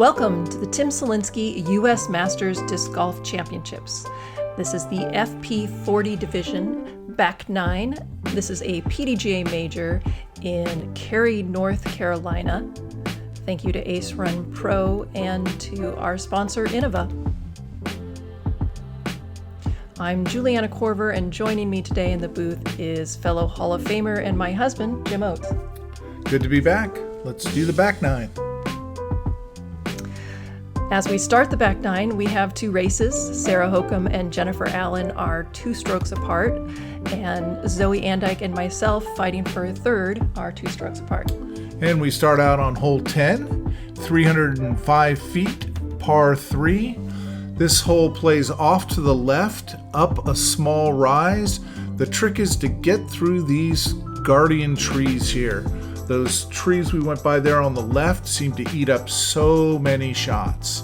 Welcome to the Tim Selinske U.S. Masters Disc Golf Championships. This is the FP40 division, back 9. This is a PDGA Major in Cary, North Carolina. Thank you to Ace Run Pro and to our sponsor, Innova. I'm Juliana Korver, and joining me today in the booth is fellow Hall of Famer and my husband, Jim Oates. Good to be back. Let's do the back 9. As we start the back 9, we have 2 races. Sarah Hokom and Jennifer Allen are 2 strokes apart, and Zoe AnDyke and myself, fighting for a third, are 2 strokes apart. And we start out on hole 10, 305 feet, par 3. This hole plays off to the left, up a small rise. The trick is to get through these guardian trees here. Those trees we went by there on the left seem to eat up so many shots.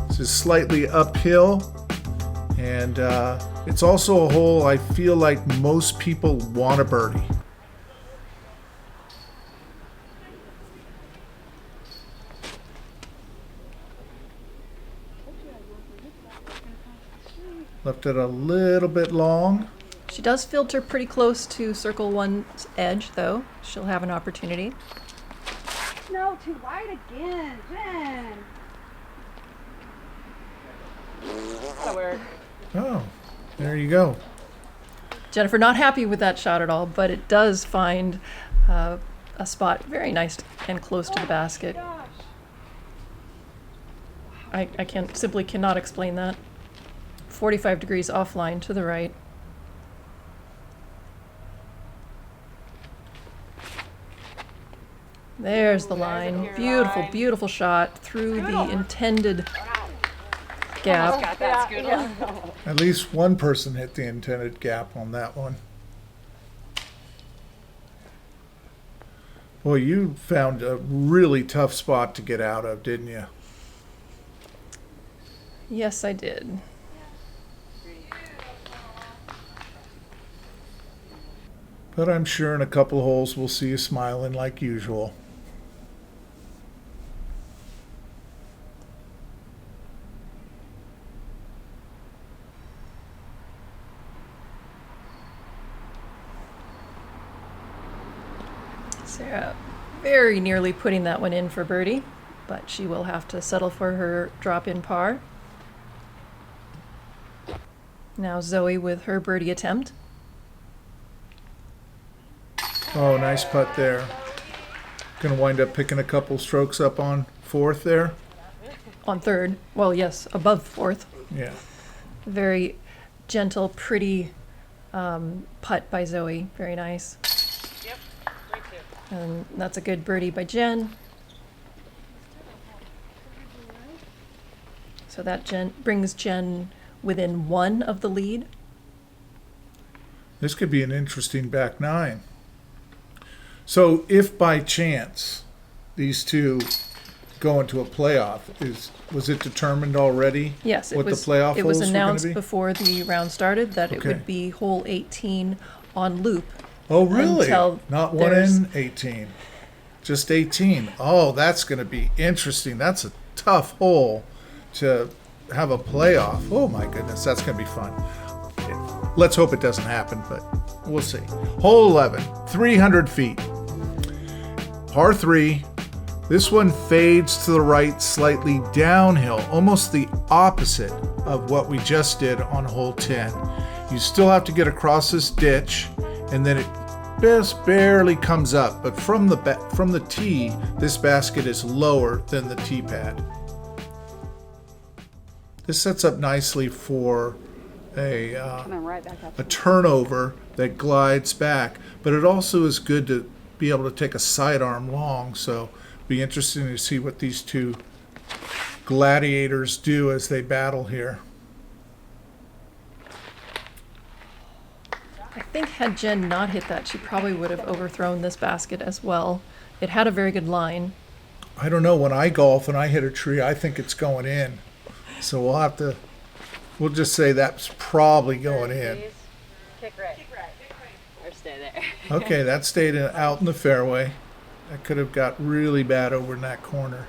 This is slightly uphill, and it's also a hole I feel like most people want a birdie. Left it a little bit long. She does filter pretty close to Circle 1's edge, though. She'll have an opportunity. No, too wide again, Jen. That'll work. Oh, there you go. Jennifer not happy with that shot at all, but it does find a spot very nice and close to the basket. I simply cannot explain that. 45 degrees offline to the right. There's the line. Beautiful, beautiful shot through the intended gap. That's good one. At least one person hit the intended gap on that one. Boy, you found a really tough spot to get out of, didn't you? Yes, I did. But I'm sure in a couple of holes we'll see you smiling like usual. Sarah very nearly putting that one in for birdie, but she will have to settle for her drop-in par. Now Zoe with her birdie attempt. Oh, nice putt there. Gonna wind up picking a couple strokes up on 4th there. On 3rd. Well, yes, above 4th. Yeah. Very gentle, pretty putt by Zoe. Very nice. Yep, me too. And that's a good birdie by Jen. So that brings Jen within 1 of the lead. This could be an interesting back 9. So if by chance these two go into a playoff, was it determined already? Yes, what the playoff it was holes were announced gonna be? before the round started that it Okay. would be hole 18 on loop. Oh, really? Until Not 1 there's- in 18. Just 18. Oh, that's going to be interesting. That's a tough hole to have a playoff. Oh, my goodness. That's going to be fun. Let's hope it doesn't happen, but we'll see. Hole 11, 300 feet. Par 3. This one fades to the right, slightly downhill, almost the opposite of what we just did on hole 10. You still have to get across this ditch, and then it just barely comes up. But from the tee, this basket is lower than the tee pad. This sets up nicely for Coming right back up. a turnover that glides back, but it also is good to be able to take a sidearm long. So be interesting to see what these two gladiators do as they battle here. I think had Jen not hit that, she probably would have overthrown this basket as well. It had a very good line. I don't know, when I golf and I hit a tree, I think it's going in. So we'll just say that's probably going in. Kick right. Or stay there. Okay, that stayed out in the fairway. That could have got really bad over in that corner.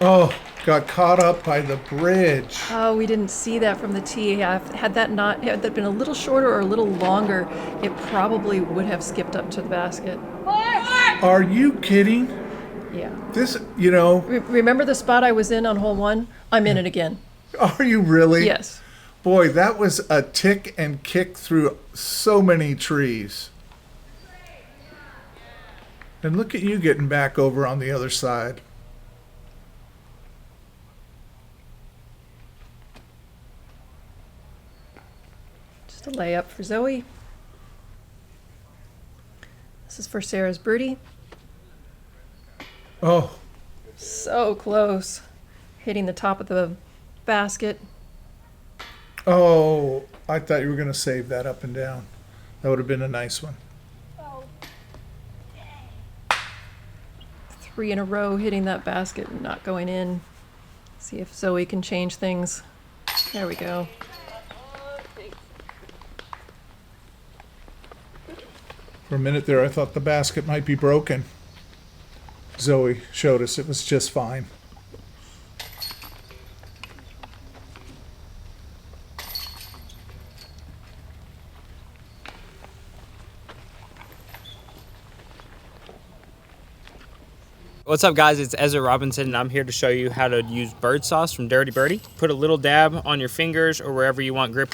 Oh, got caught up by the bridge. Oh, we didn't see that from the tee. Had that been a little shorter or a little longer, it probably would have skipped up to the basket. Are you kidding? Yeah. This, you know, Remember the spot I was in on hole 1? I'm in it again. are you really? Yes. Boy, that was a tick and kick through so many trees. And look at you getting back over on the other side. Just a layup for Zoe. This is for Sarah's birdie. Oh, So close. Hitting the top of the basket. oh, I thought you were going to save that up and down. That would have been a nice one. 3 in a row hitting that basket and not going in. See if Zoe can change things. There we go. For a minute there, I thought the basket might be broken. Zoe showed us it was just fine. What's up, guys? It's Ezra Robinson, and I'm here to show you how to use bird sauce from Dirty Birdie. Put a little dab on your fingers or wherever you want grip.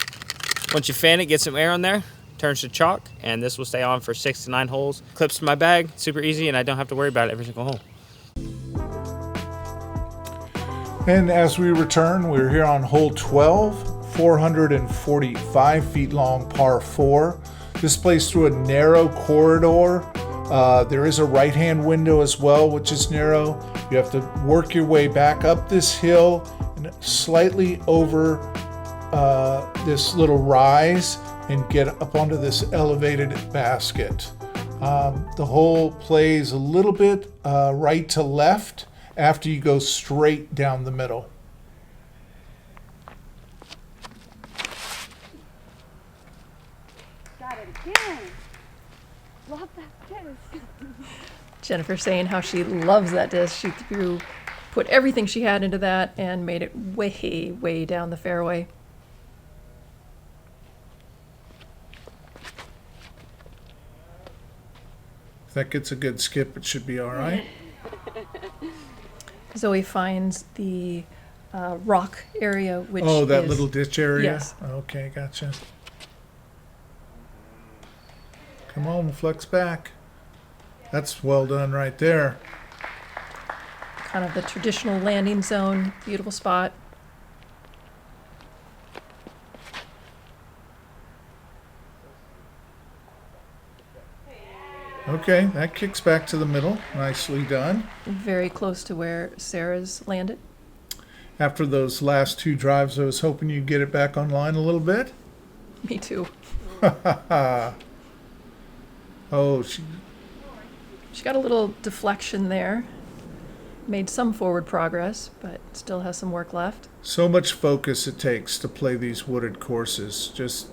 Once you fan it, get some air on there, turns to chalk, and this will stay on for 6 to 9 holes. Clips to my bag, super easy, and I don't have to worry about it every single hole. And as we return, we're here on hole 12, 445 feet long par 4. This plays through a narrow corridor. There is a right-hand window as well, which is narrow. You have to work your way back up this hill and slightly over this little rise and get up onto this elevated basket. The hole plays a little bit right to left after you go straight down the middle. Got it again. Love that disc. Jennifer saying how she loves that disc. She put everything she had into that and made it way, way down the fairway. If that gets a good skip, it should be all right. Zoe finds the rock area, which Oh, that is, little ditch area? Yes. Okay, gotcha. Come on, flex back. That's well done right there. kind of the traditional landing zone. Beautiful spot. Okay, that kicks back to the middle. Nicely done. Very close to where Sarah's landed. After those last two drives, I was hoping you'd get it back online a little bit. Me too. Oh, She got a little deflection there. Made some forward progress, but still has some work left. so much focus it takes to play these wooded courses. Just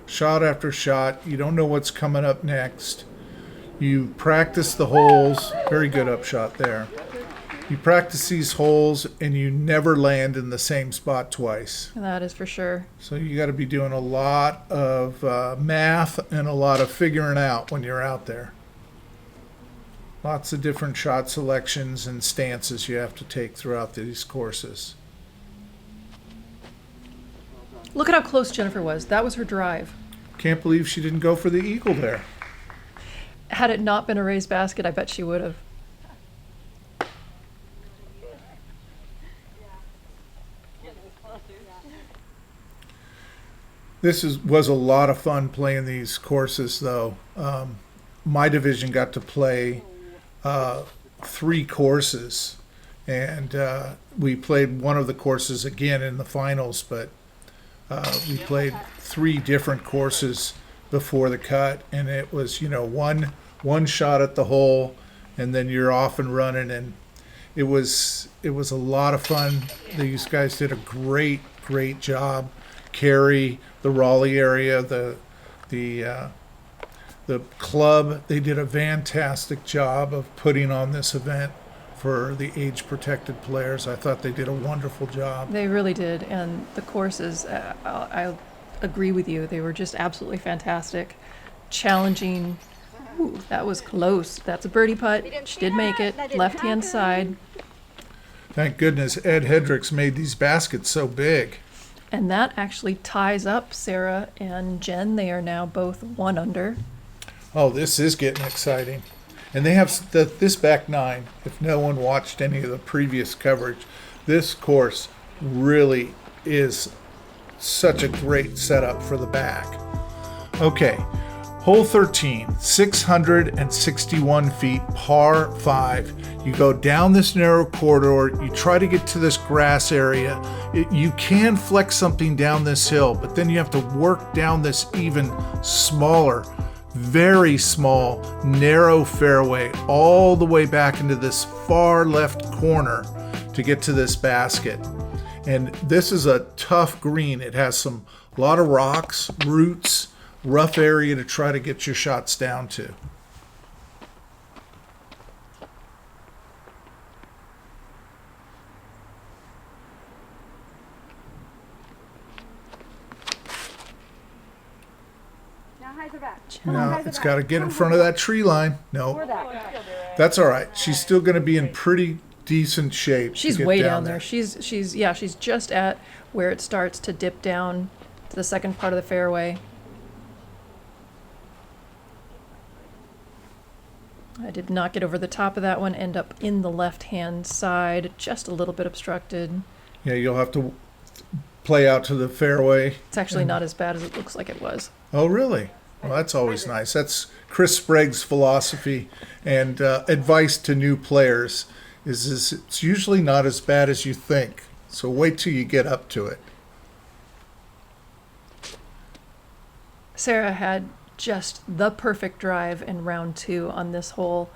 shot after shot. You don't know what's coming up next. You practice the holes. Very good upshot there. You practice these holes and you never land in the same spot twice. That is for sure. So you got to be doing a lot of math and a lot of figuring out when you're out there. Lots of different shot selections and stances you have to take throughout these courses. Look at how close Jennifer was. That was her drive. Can't believe she didn't go for the eagle there. Had it not been a raised basket, I bet she would have. Was a lot of fun playing these courses, though. My division got to play 3 courses, and we played one of the courses again in the finals, but we played 3 different courses before the cut, and it was, one shot at the hole, and then you're off and running, and it was a lot of fun. These guys did a great job. Cary, the Raleigh area, the club, they did a fantastic job of putting on this event for the age-protected players. I thought they did a wonderful job. They really did, and the courses, I agree with you. They were just absolutely fantastic, challenging. Ooh, that was close. That's a birdie putt. She did make it. Left-hand side. Thank goodness Ed Hendricks made these baskets so big. And that actually ties up Sarah and Jen. They are now both 1 under. Oh, this is getting exciting. And they have this back nine. If no one watched any of the previous coverage, this course really is such a great setup for the back. Okay, hole 13, 661 feet, par 5. You go down this narrow corridor, you try to get to this grass area. You can flex something down this hill, but then you have to work down this even smaller, very small, narrow fairway all the way back into this far left corner to get to this basket. And this is a tough green. It has a lot of rocks, roots, rough area to try to get your shots down to. No, it's got to get in front of that tree line. No, that's all right. She's still going to be in pretty decent shape. She's way down there. She's just at where it starts to dip down to the second part of the fairway. I did not get over the top of that one. End up in the left-hand side, just a little bit obstructed. Yeah, you'll have to play out to the fairway. It's actually not as bad as it looks like it was. Oh, really? Well, that's always nice. That's Chris Sprague's philosophy and advice to new players is it's usually not as bad as you think. So wait till you get up to it. Sarah had just the perfect drive in round 2 on this hole.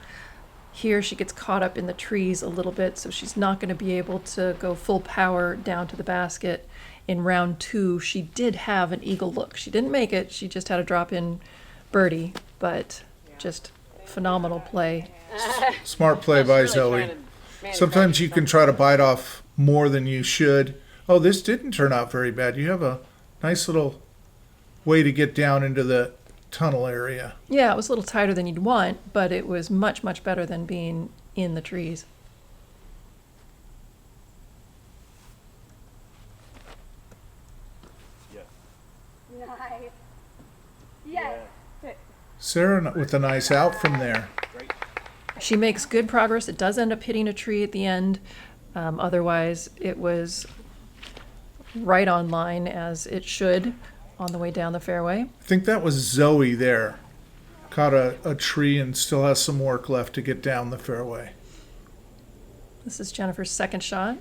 Here she gets caught up in the trees a little bit, so she's not going to be able to go full power down to the basket. In round 2, she did have an eagle look. She didn't make it. She just had a drop-in birdie, but just phenomenal play. Smart play by Zoe. Sometimes you can try to bite off more than you should. Oh, this didn't turn out very bad. You have a nice little way to get down into the tunnel area. Yeah, it was a little tighter than you'd want, but it was much, much better than being in the trees. Nice. Yes. Sarah with a nice out from there. She makes good progress. It does end up hitting a tree at the end. Otherwise, it was right on line as it should on the way down the fairway. I think that was Zoe there. Caught a tree and still has some work left to get down the fairway. This is Jennifer's second shot.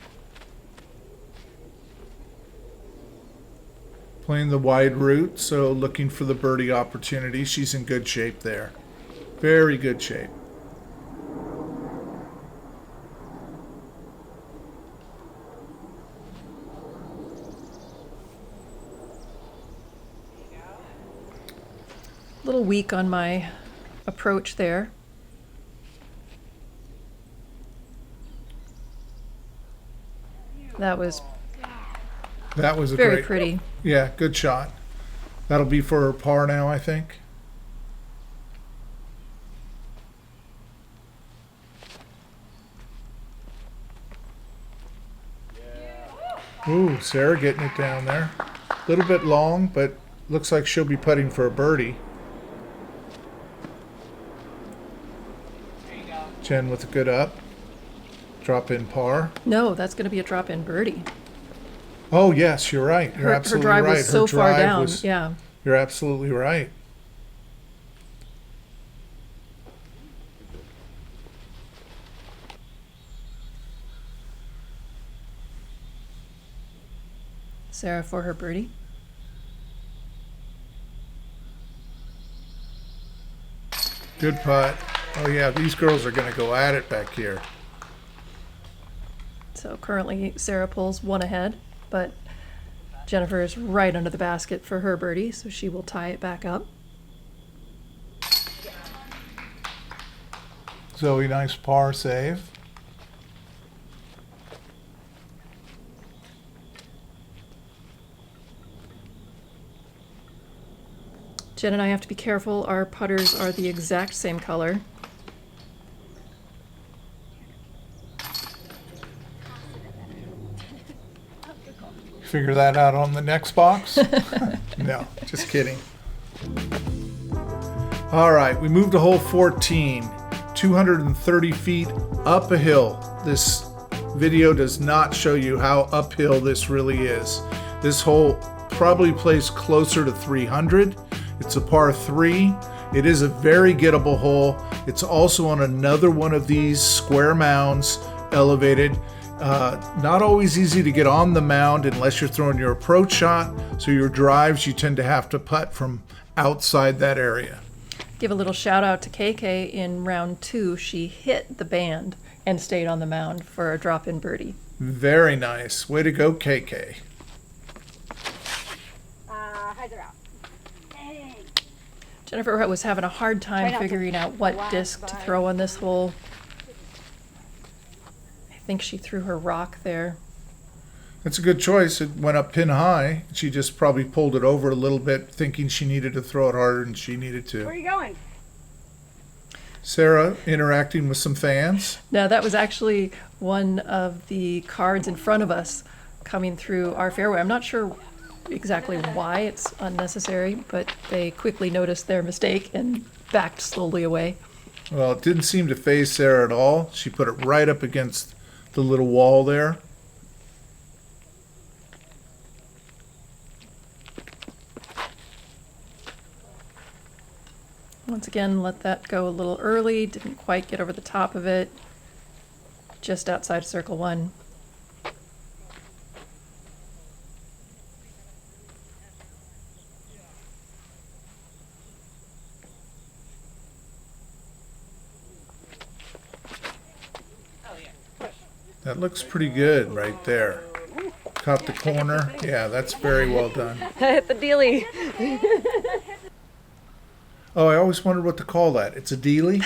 Playing the wide route, so looking for the birdie opportunity. She's in good shape there. Very good shape. A little weak on my approach there. That was a very great, pretty. Yeah, good shot. That'll be for her par now, I think. Ooh, Sarah getting it down there. A little bit long, but looks like she'll be putting for a birdie. Jen with a good up. Drop in par. No, that's going to be a drop-in birdie. Oh, yes, you're right. You're absolutely her drive right. was so far down. Was, yeah. You're absolutely right. Sarah for her birdie. Good putt. Oh, yeah, these girls are going to go at it back here. So currently Sarah pulls one ahead, but Jennifer is right under the basket for her birdie, so she will tie it back up. Zoe, nice par save. Jen and I have to be careful. Our putters are the exact same color. Figure that out on the next box? No, just kidding. All right, we moved to hole 14, 230 feet up a hill. This video does not show you how uphill this really is. This hole probably plays closer to 300. It's a par 3. It is a very gettable hole. It's also on another one of these square mounds, elevated. Not always easy to get on the mound unless you're throwing your approach shot. So your drives, you tend to have to putt from outside that area. Give a little shout out to KK in round 2. She hit the band and stayed on the mound for a drop-in birdie. Very nice. Way to go, KK. Highs are out. Dang. Jennifer was having a hard time figuring out what disc to throw on this hole. I think she threw her rock there. That's a good choice. It went up pin high. She just probably pulled it over a little bit, thinking she needed to throw it harder than she needed to. Where are you going? Sarah interacting with some fans. Now, that was actually one of the cards in front of us coming through our fairway. I'm not sure exactly why it's unnecessary, but they quickly noticed their mistake and backed slowly away. Well, it didn't seem to faze Sarah at all. She put it right up against the little wall there. Once again, let that go a little early. Didn't quite get over the top of it. Just outside circle 1. That looks pretty good right there. Caught the corner. Yeah, that's very well done. I hit the dealie. Oh, I always wondered what to call that. It's a dealie?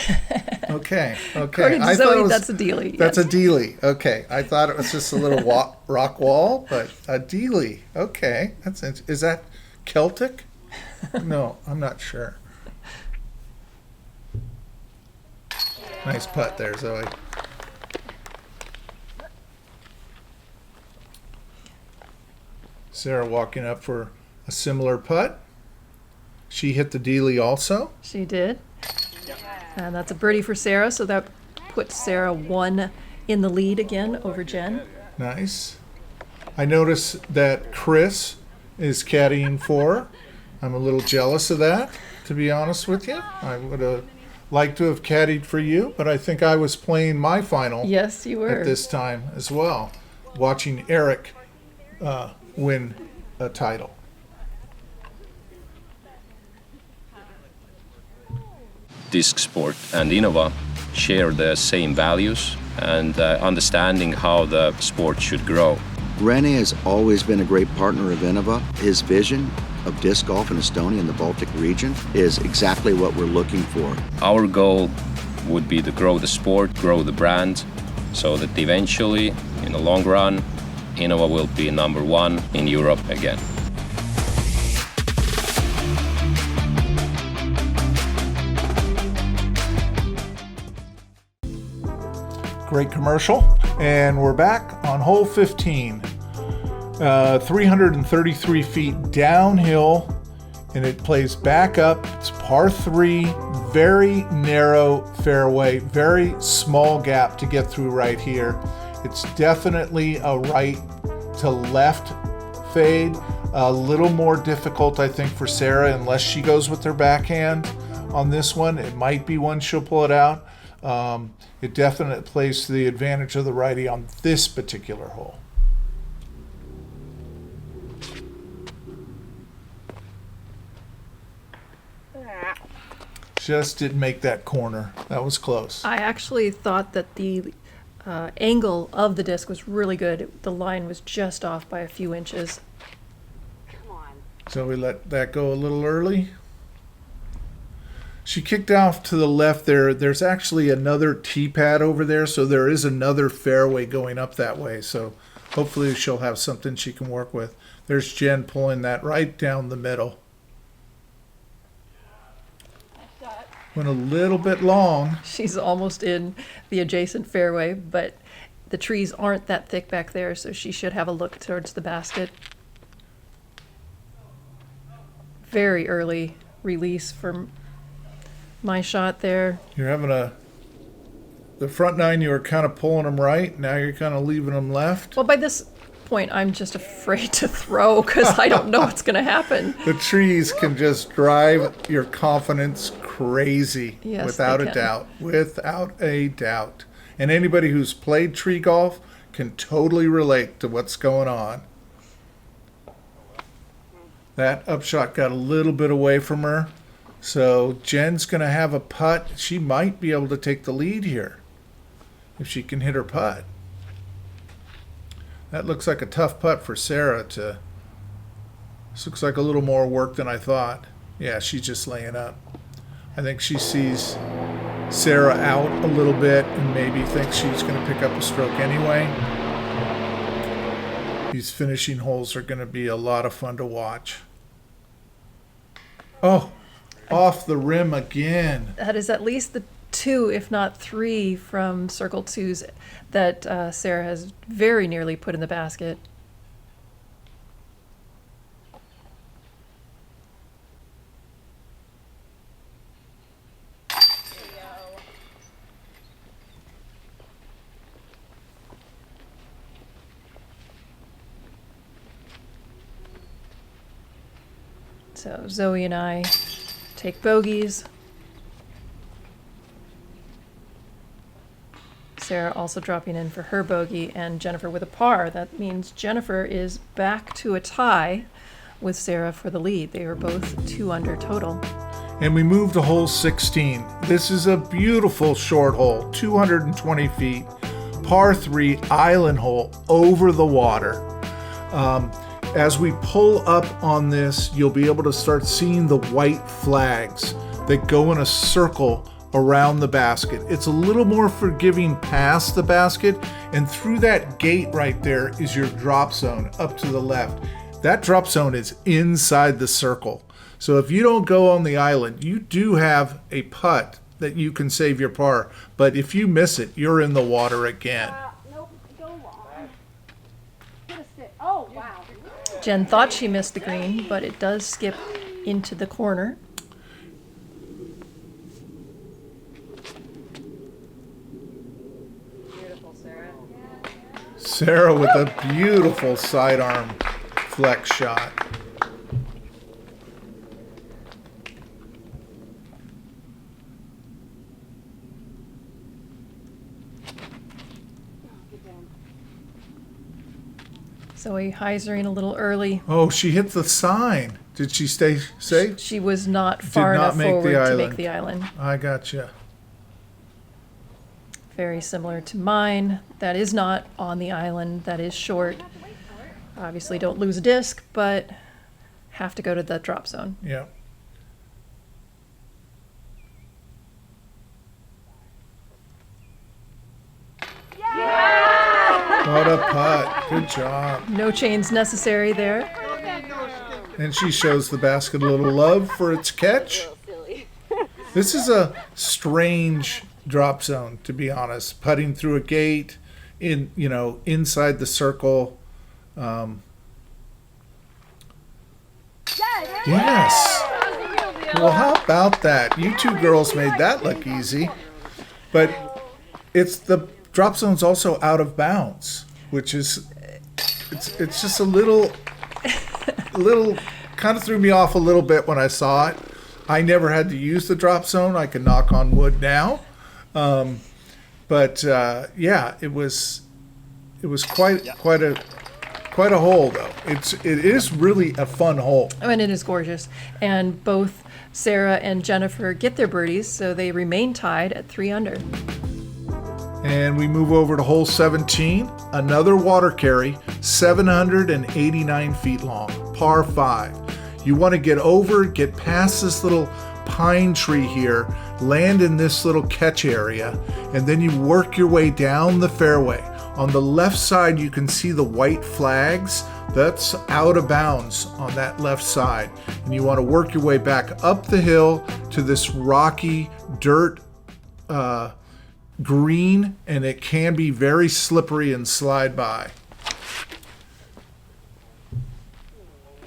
Okay. According to Zoe, that's a dealie. That's yes. a dealie. Okay. I thought it was just a little rock wall, but a dealie. Okay. Is that Celtic? No, I'm not sure. Nice putt there, Zoe. Sarah walking up for a similar putt. She hit the dealie also. She did. And that's a birdie for Sarah, so that puts Sarah 1 in the lead again over Jen. Nice. I notice that Chris is caddying for her. I'm a little jealous of that, to be honest with you. I would have liked to have caddied for you, but I think I was playing my final Yes, you were. at this time as well, watching Eric win a title. Disc Sport and Innova share the same values and understanding how the sport should grow. Rene has always been a great partner of Innova. His vision of disc golf in Estonia and the Baltic region is exactly what we're looking for. Our goal would be to grow the sport, grow the brand, so that eventually, in the long run, Innova will be #1 in Europe again. Great commercial. And we're back on hole 15. 333 feet downhill, and it plays back up. It's par 3, very narrow fairway, very small gap to get through right here. It's definitely a right to left fade. A little more difficult, I think, for Sarah, unless she goes with her backhand on this one. It might be one she'll pull it out. It definitely plays to the advantage of the righty on this particular hole. Just didn't make that corner. That was close. I actually thought that the angle of the disc was really good. The line was just off by a few inches. Come on. So we let that go a little early. She kicked off to the left there. There's actually another tee pad over there, so there is another fairway going up that way. So hopefully she'll have something she can work with. There's Jen pulling that right down the middle. Went a little bit long. She's almost in the adjacent fairway, but the trees aren't that thick back there, so she should have a look towards the basket. Very early release from my shot there. You're having the front nine, you were kind of pulling them right. Now you're kind of leaving them left. Well, by this point, I'm just afraid to throw because I don't know what's going to happen. The trees can just drive your confidence crazy. Yes, without they a can. doubt. Without a doubt. And anybody who's played tree golf can totally relate to what's going on. That upshot got a little bit away from her. So Jen's going to have a putt. She might be able to take the lead here if she can hit her putt. That looks like a tough putt for Sarah to... This looks like a little more work than I thought. Yeah, she's just laying up. I think she sees Sarah out a little bit and maybe thinks she's going to pick up a stroke anyway. These finishing holes are going to be a lot of fun to watch. Oh, off the rim again. That is at least the 2, if not 3, from circle 2s that Sarah has very nearly put in the basket. So Zoe and I take bogeys. Sarah also dropping in for her bogey, and Jennifer with a par. That means Jennifer is back to a tie with Sarah for the lead. They are both 2 under total. And we move to hole 16. This is a beautiful short hole, 220 feet, par 3 island hole over the water. As we pull up on this, you'll be able to start seeing the white flags that go in a circle around the basket. It's a little more forgiving past the basket, and through that gate right there is your drop zone up to the left. That drop zone is inside the circle. So if you don't go on the island, you do have a putt that you can save your par, but if you miss it, you're in the water again. Nope, go long. Hit a stick. Oh, wow. Jen thought she missed the green, but it does skip into the corner. Beautiful, Sarah. Sarah with a beautiful sidearm flex shot. Zoe hyzering a little early. Oh, she hit the sign. Did she stay safe? She was not far not enough make the forward to island. make the island. I gotcha. Very similar to mine. That is not on the island. That is short. Obviously don't lose a disc, but have to go to the drop zone. Yeah. What a putt. Good job. No chains necessary there. And she shows the basket a little love for its catch. This is a strange drop zone, to be honest. Putting through a gate, inside the circle. Yes. Well, how about that? You two girls made that look easy. But it's the drop zone's also out of bounds, which is it's just a little kind of threw me off a little bit when I saw it. I never had to use the drop zone. I can knock on wood now. But it was quite a hole though. It is really a fun hole. I mean, it is gorgeous. And both Sarah and Jennifer get their birdies, so they remain tied at 3 under. And we move over to hole 17, another water carry, 789 feet long, par 5. You want to get past this little pine tree here, land in this little catch area, and then you work your way down the fairway. On the left side, you can see the white flags. That's out of bounds on that left side. And you want to work your way back up the hill to this rocky dirt green, and it can be very slippery and slide by.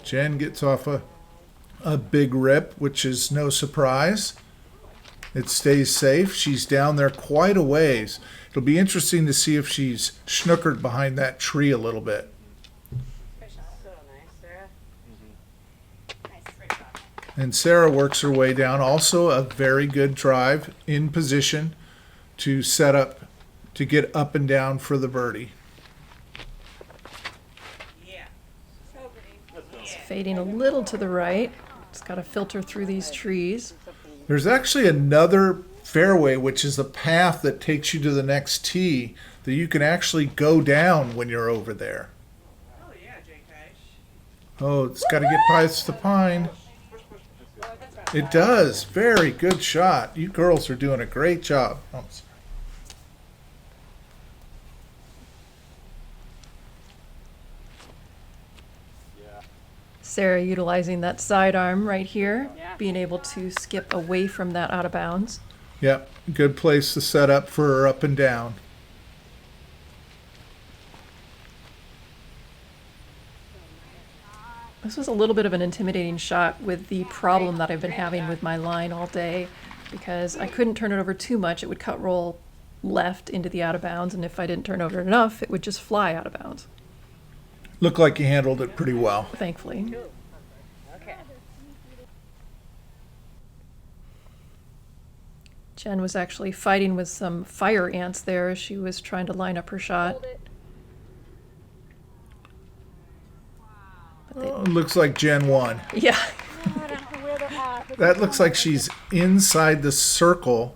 Jen gets off a big rip, which is no surprise. It stays safe. She's down there quite a ways. It'll be interesting to see if she's snookered behind that tree a little bit. And Sarah works her way down. Also a very good drive in position to set up, to get up and down for the birdie. It's fading a little to the right. It's got to filter through these trees. There's actually another fairway, which is a path that takes you to the next tee that you can actually go down when you're over there. Oh, it's got to get past the pine. It does. Very good shot. You girls are doing a great job. Oh, sorry. Sarah utilizing that sidearm right here, being able to skip away from that out of bounds. Yep, good place to set up for her up and down. This was a little bit of an intimidating shot with the problem that I've been having with my line all day, because I couldn't turn it over too much. It would cut roll left into the out of bounds, and if I didn't turn over enough, it would just fly out of bounds. Looked like you handled it pretty well. Thankfully. Jen was actually fighting with some fire ants there as she was trying to line up her shot. Looks like Jen won. Yeah. That looks like she's inside the circle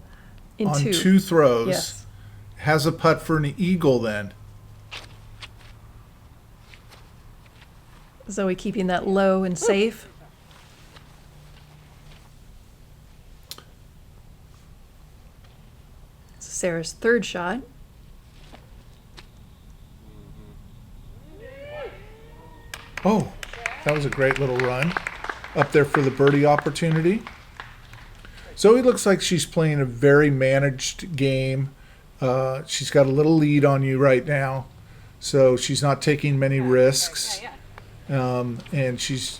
on two throws. Yes. Has a putt for an eagle then. Zoe keeping that low and safe. Sarah's third shot. Oh, that was a great little run up there for the birdie opportunity. Zoe looks like she's playing a very managed game. She's got a little lead on you right now, so she's not taking many risks. And she's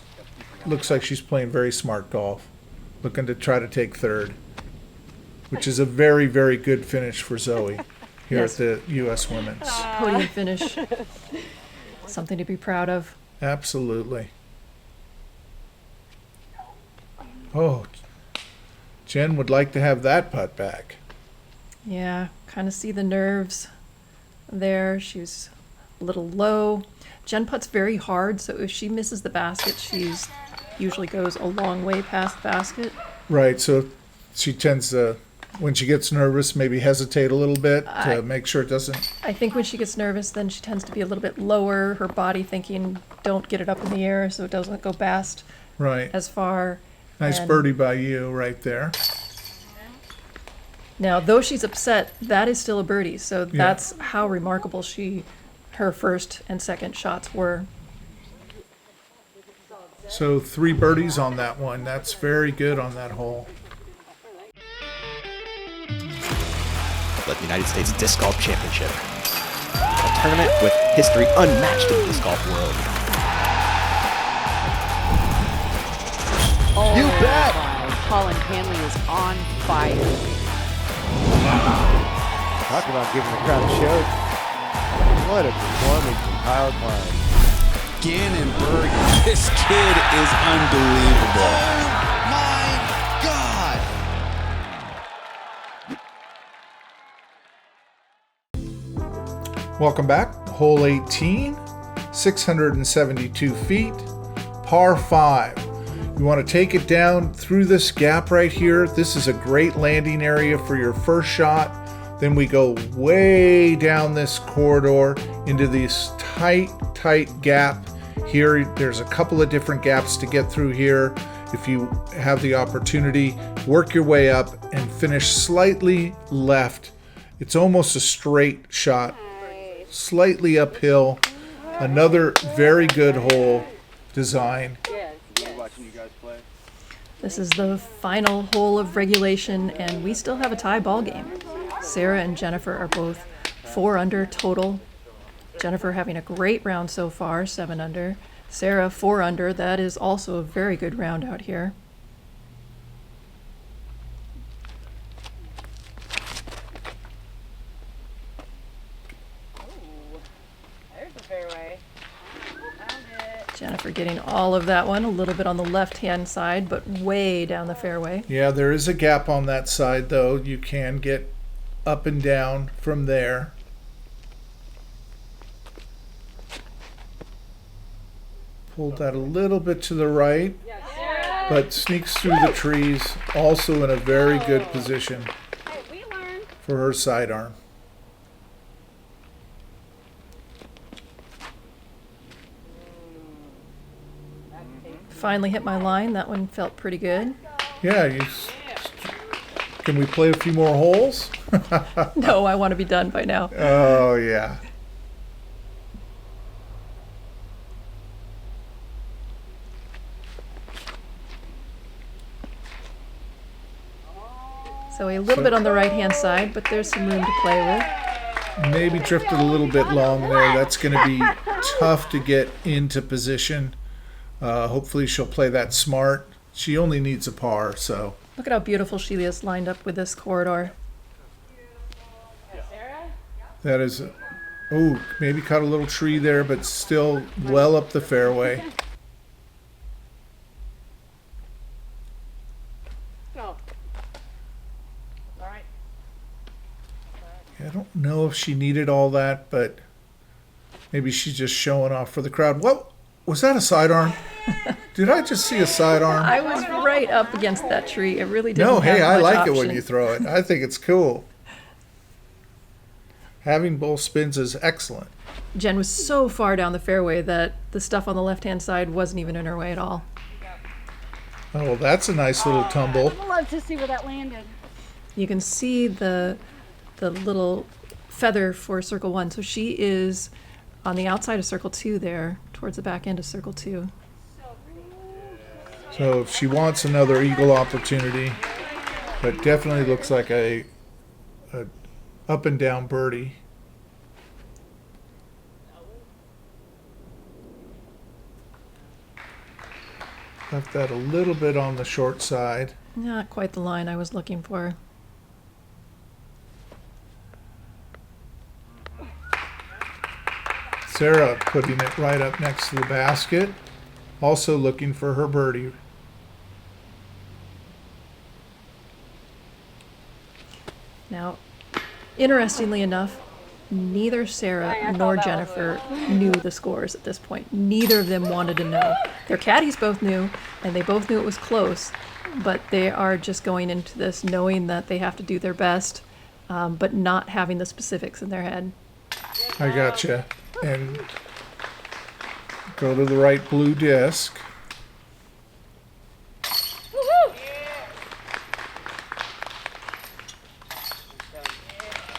looks like she's playing very smart golf, looking to try to take third, which is a very, very good finish for Zoe here Yes. at the U.S. Women's. Podium finish. Something to be proud of. Absolutely. Oh, Jen would like to have that putt back. Yeah, kind of see the nerves there. She was a little low. Jen putts very hard, so if she misses the basket, she's usually goes a long way past the basket. Right, so she tends to, when she gets nervous, maybe hesitate a little bit to make sure it doesn't. I think when she gets nervous, then she tends to be a little bit lower, her body thinking, don't get it up in the air so it doesn't go past Right. as far. Nice And birdie by you right there. Now, though she's upset, that is still a birdie, so that's how remarkable her first and second shots were. So 3 birdies on that one. That's very good on that hole. The United States Disc Golf Championship, a tournament with history unmatched in the disc golf world. Oh, You bet! Colin Hanley is on fire. Talk about giving the crowd a show. What a performance from Kyle Klein. Gannonberg, this kid is unbelievable. Oh my God. Welcome back. Hole 18, 672 feet, par 5. You want to take it down through this gap right here. This is a great landing area for your first shot. Then we go way down this corridor into this tight gap here. There's a couple of different gaps to get through here. If you have the opportunity, work your way up and finish slightly left. It's almost a straight shot slightly uphill. Another very good hole design. This is the final hole of regulation, and we still have a tie ball game. Sarah and Jennifer are both 4 under total. Jennifer having a great round so far, 7 under. Sarah 4 under. That is also a very good round out here. There's the fairway. Jennifer getting all of that one, a little bit on the left-hand side, but way down the fairway. Yeah, there is a gap on that side, though. You can get up and down from there. Pulled that a little bit to the right, but sneaks through the trees, also in a very good position for her sidearm. Finally hit my line. That one felt pretty good. Yeah, can we play a few more holes? No, I want to be done by now. Oh, yeah. So a little bit on the right-hand side, but there's some room to play with. Maybe drifted a little bit long there. That's going to be tough to get into position. Hopefully she'll play that smart. She only needs a par, so. Look at how beautiful she is lined up with this corridor. That is, oh, maybe caught a little tree there, but still well up the fairway. I don't know if she needed all that, but maybe she's just showing off for the crowd. What? Was that a sidearm? Did I just see a sidearm? I was right up against that tree. It really didn't No, have hey, I much like option. it when you throw it. I think it's cool. Having both spins is excellent. Jen was so far down the fairway that the stuff on the left-hand side wasn't even in her way at all. Oh, well, that's a nice little tumble. I'd love to see where that landed. You can see the little feather for circle 1. So she is on the outside of circle 2 there, towards the back end of circle 2. So if she wants another eagle opportunity, but definitely looks like a up and down birdie. Left that a little bit on the short side. Not quite the line I was looking for. Sarah putting it right up next to the basket, also looking for her birdie. Now, interestingly enough, neither Sarah nor Jennifer knew the scores at this point. Neither of them wanted to know. Their caddies both knew, and they both knew it was close, but they are just going into this knowing that they have to do their best, but not having the specifics in their head. I gotcha. And go to the right blue disc.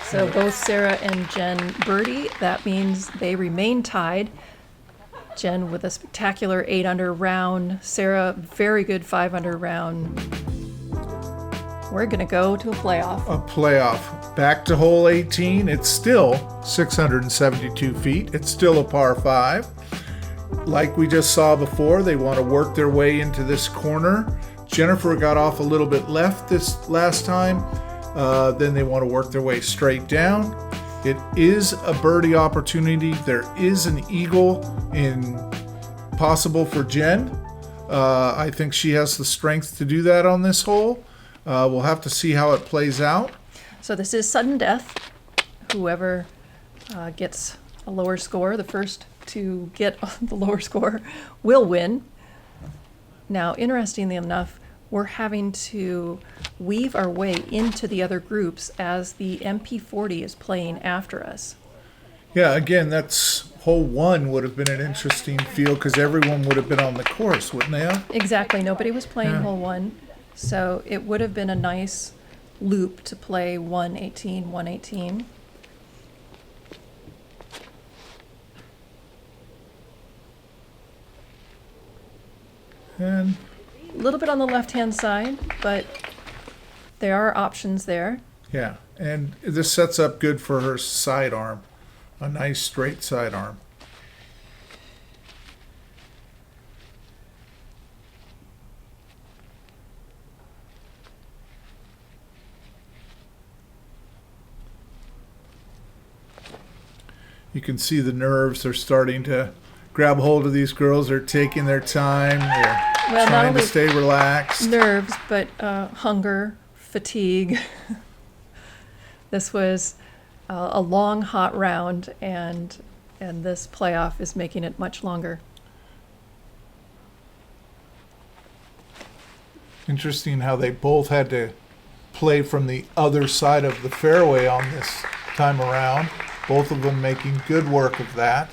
So both Sarah and Jen birdie. That means they remain tied. Jen with a spectacular 8 under round. Sarah, very good 5 under round. We're going to go to a playoff. A playoff. Back to hole 18. It's still 672 feet. It's still a par 5. Like we just saw before, they want to work their way into this corner. Jennifer got off a little bit left this last time. Then they want to work their way straight down. It is a birdie opportunity. There is an eagle possible for Jen. I think she has the strength to do that on this hole. We'll have to see how it plays out. So this is sudden death. Whoever gets a lower score, the first to get the lower score, will win. Now, interestingly enough, we're having to weave our way into the other groups as the MP40 is playing after us. Yeah, again, that's hole 1 would have been an interesting field because everyone would have been on the course, wouldn't they have? Exactly. Nobody was playing Yeah. hole 1. So it would have been a nice loop to play 118, 118. And A little bit on the left-hand side, but there are options there. yeah, and this sets up good for her sidearm. A nice straight sidearm. You can see the nerves are starting to grab hold of these girls. They're taking their time. They're Well, not trying only to stay relaxed. nerves, but hunger, fatigue. This was a long, hot round, and this playoff is making it much longer. Interesting how they both had to play from the other side of the fairway on this time around. Both of them making good work of that.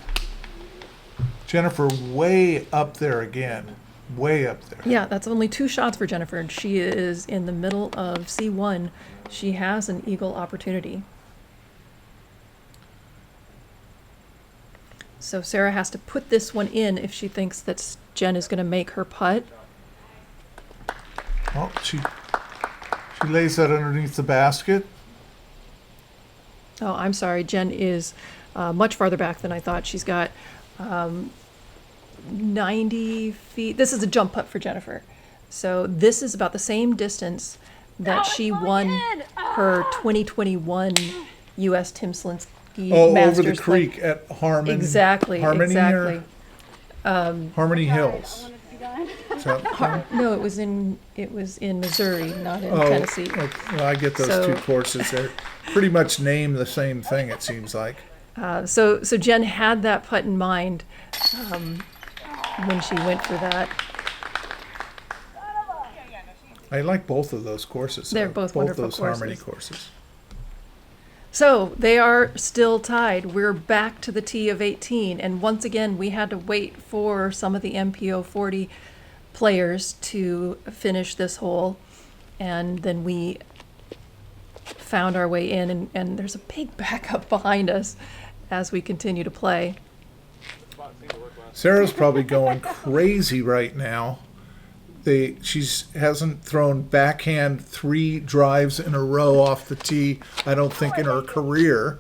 Jennifer way up there again. Way up there. Yeah, that's only 2 shots for Jennifer, and she is in the middle of C1. She has an eagle opportunity. So Sarah has to put this one in if she thinks that Jen is going to make her putt. Oh, she lays that underneath the basket. Oh, I'm sorry. Jen is much farther back than I thought. She's got 90 feet. This is a jump putt for Jennifer. So this is about the same distance that she won her 2021 U.S. Tim Selinske Masters. Over the creek at Harmony. Exactly. Harmony exactly. Harmony Hills. Is that No, it was in Missouri, not in Tennessee. Okay. Well, I get those two courses. They're pretty much named the same thing, it seems like. So Jen had that putt in mind when she went for that. I like both of those courses. They're both wonderful those courses. Harmony courses. So they are still tied. We're back to the tee of 18, and once again we had to wait for some of the MPO 40 players to finish this hole, and then we found our way in, and there's a big backup behind us as we continue to play. Sarah's probably going crazy right now. She hasn't thrown backhand 3 drives in a row off the tee, I don't think, in her career.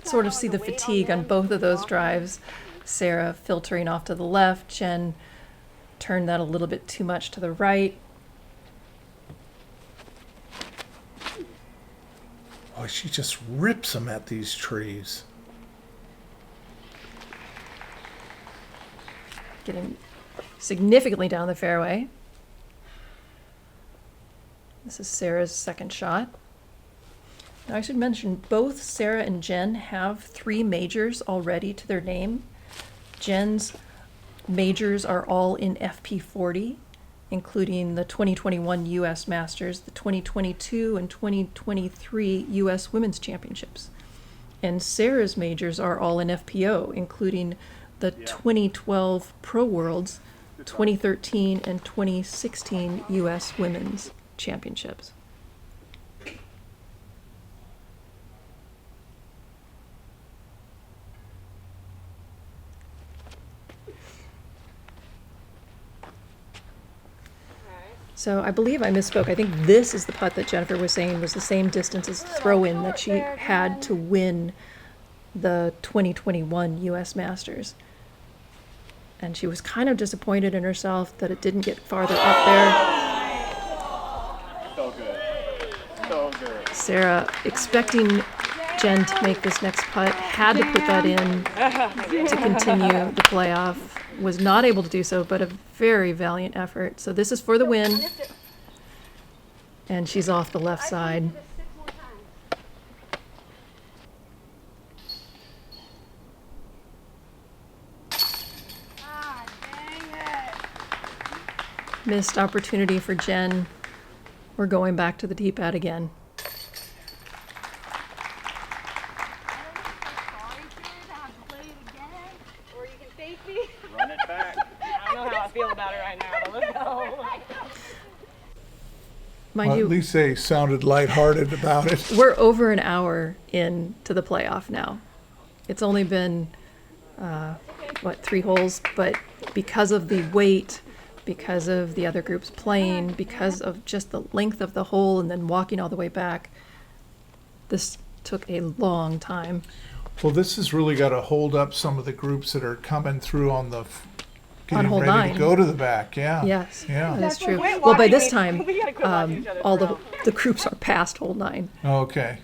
Sort of see the fatigue on both of those drives. Sarah filtering off to the left, Jen turned that a little bit too much to the right. Oh, she just rips them at these trees. Getting significantly down the fairway. This is Sarah's second shot. Now I should mention both Sarah and Jen have 3 majors already to their name. Jen's majors are all in FP40, including the 2021 U.S. Masters, the 2022 and 2023 U.S. Women's Championships. And Sarah's majors are all in FPO, including the 2012 Pro Worlds, 2013 and 2016 U.S. Women's Championships. So I believe I misspoke. I think this is the putt that Jennifer was saying was the same distance as the throw-in that she had to win the 2021 U.S. Masters. And she was kind of disappointed in herself that it didn't get farther up there. So good. So good. Sarah, expecting Jen to make this next putt, had to put that in to continue the playoff. Was not able to do so, but a very valiant effort. So this is for the win. And she's off the left side. Missed opportunity for Jen. We're going back to the tee pad again. Run it back. I don't know how I feel about it right now, but let's go. Mind you, At least they sounded lighthearted about it. we're over an hour into the playoff now. It's only been 3 holes, but because of the weight, because of the other groups playing, because of just the length of the hole and then walking all the way back, this took a long time. Well, this has really got to hold up some of the groups that are coming through on the getting hole ready 9. to go to the back. Yeah. Yes, Yeah. that is true. Quit Well, by watching this me. time, We gotta quit watching each other all for the groups are past hole 9. Okay.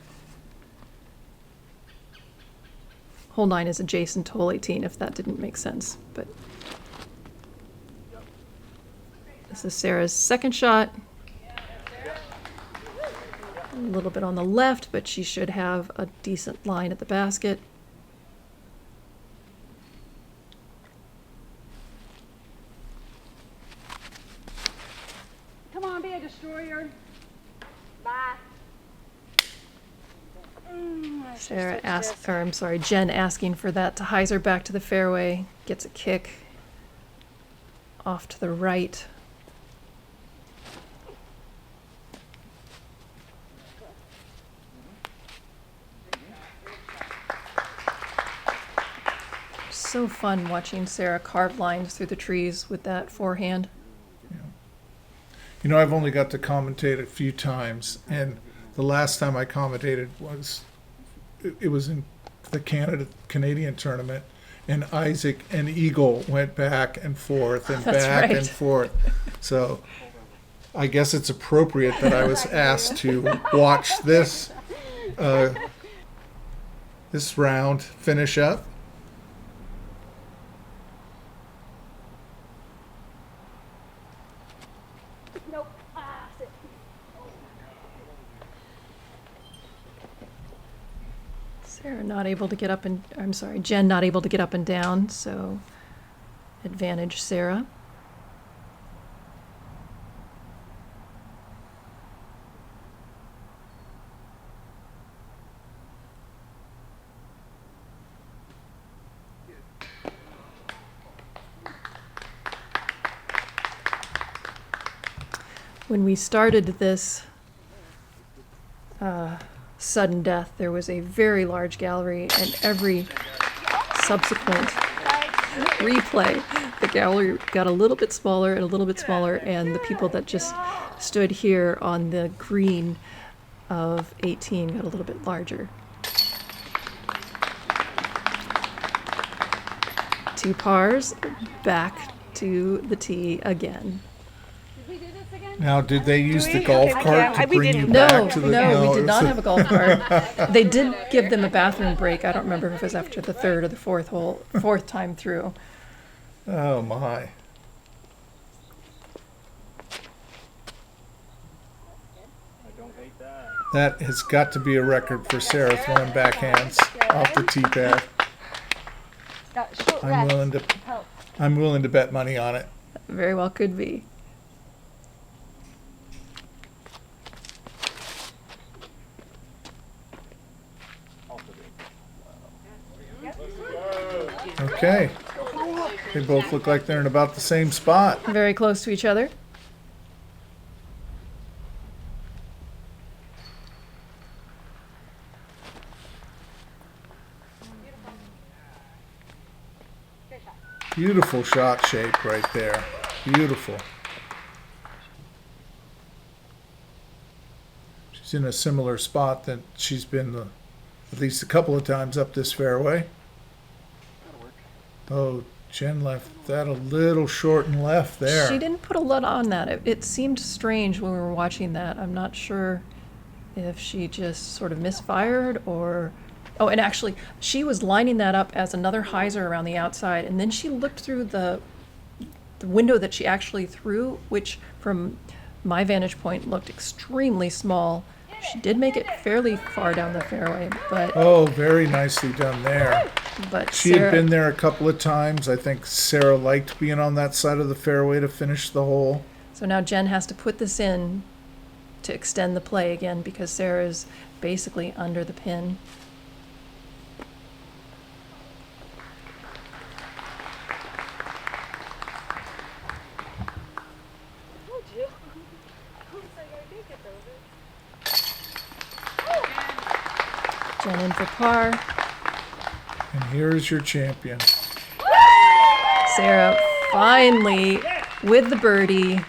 Hole 9 is adjacent to hole 18, if that didn't make sense. But this is Sarah's second shot. A little bit on the left, but she should have a decent line at the basket. Come on, be a destroyer. Bye. Jen asking for that to hyzer back to the fairway. Gets a kick off to the right. So fun watching Sarah carve lines through the trees with that forehand. You know, I've only got to commentate a few times, and the last time I commentated was it was in the Canadian tournament, and Isaac and Eagle went back and forth and That's back right. and forth. So I guess it's appropriate that I was asked to watch this this round finish up. Nope. Ah, sit. Sarah not able to get up and, Jen not able to get up and down, so advantage Sarah. When we started this sudden death, there was a very large gallery, and every subsequent replay, the gallery got a little bit smaller and a little bit smaller, and the people that just stood here on the green of 18 got a little bit larger. 2 pars, back to the tee again. Now, did they use the golf cart to we bring you didn't. back to the? No, we did not it's- have a golf cart. They did give them a bathroom break. I don't remember if it was after the 3rd or the 4th time through. Oh my! That has got to be a record for Sarah throwing backhands off the tee pad. Got short I'm rest. willing to. Help. I'm willing to bet money on it. Very well could be. Okay. They both look like they're in about the same spot. Very close to each other. Beautiful shot shape right there. Beautiful. She's in a similar spot that she's been at least a couple of times up this fairway. Oh, Jen left that a little short and left there. She didn't put a lot on that. It seemed strange when we were watching that. I'm not sure if she just sort of misfired or... Oh, and actually, she was lining that up as another hyzer around the outside, and then she looked through the window that she actually threw, which from my vantage point looked extremely small. She did make it fairly far down the fairway, but... Oh, very nicely done there. But She had been there a couple of times. I think Sarah liked being on that side of the fairway to finish the hole. So now Jen has to put this in to extend the play again because Sarah's basically under the pin. Jen in for par. And here is your champion. Sarah finally with the birdie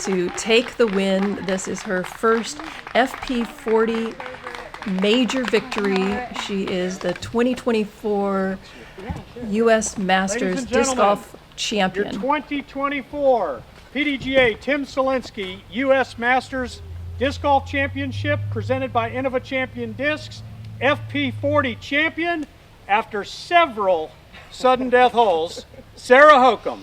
to take the win. This is her first FP40 major victory. She is the 2024 U.S. Masters Disc Golf Champion. Your 2024 PDGA Tim Selinske U.S. Masters Disc Golf Championship presented by Innova Champion Discs, FP40 champion after several sudden death holes, Sarah Hokom.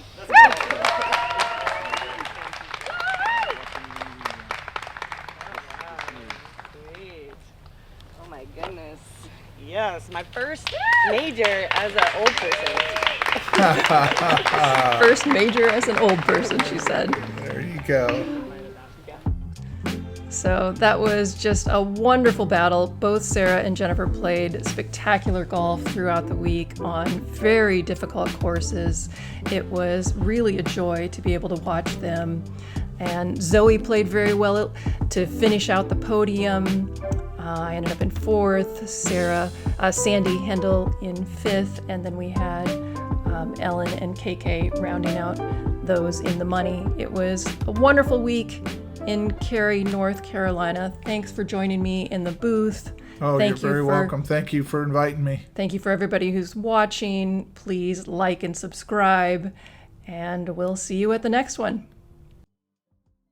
Oh my goodness. Yes, my first major as an old person. First major as an old person, she said. There you go. So that was just a wonderful battle. Both Sarah and Jennifer played spectacular golf throughout the week on very difficult courses. It was really a joy to be able to watch them. And Zoe played very well to finish out the podium. I ended up in 4th, Sandy Hendel in 5th, and then we had Ellen and KK rounding out those in the money. It was a wonderful week in Cary, North Carolina. Thanks for joining me in the booth. Oh, you're very welcome. Thank you for inviting me. Thank you for everybody who's watching. Please like and subscribe, and we'll see you at the next one.